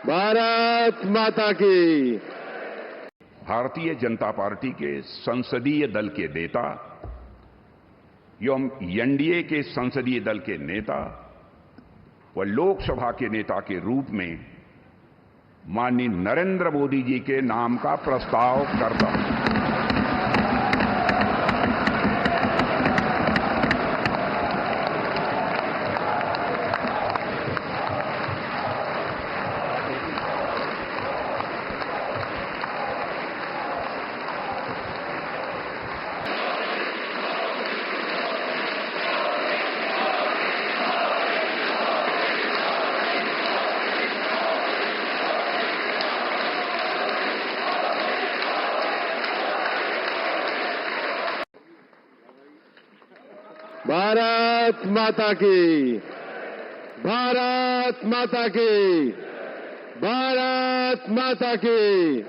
भारत माता की। भारतीय जनता पार्टी के संसदीय दल के नेता एवं एनडीए के संसदीय दल के नेता व लोकसभा के नेता के रूप में माननीय नरेंद्र मोदी जी के नाम का प्रस्ताव करता हूं। भारत माता की। भारत माता की। भारत माता की।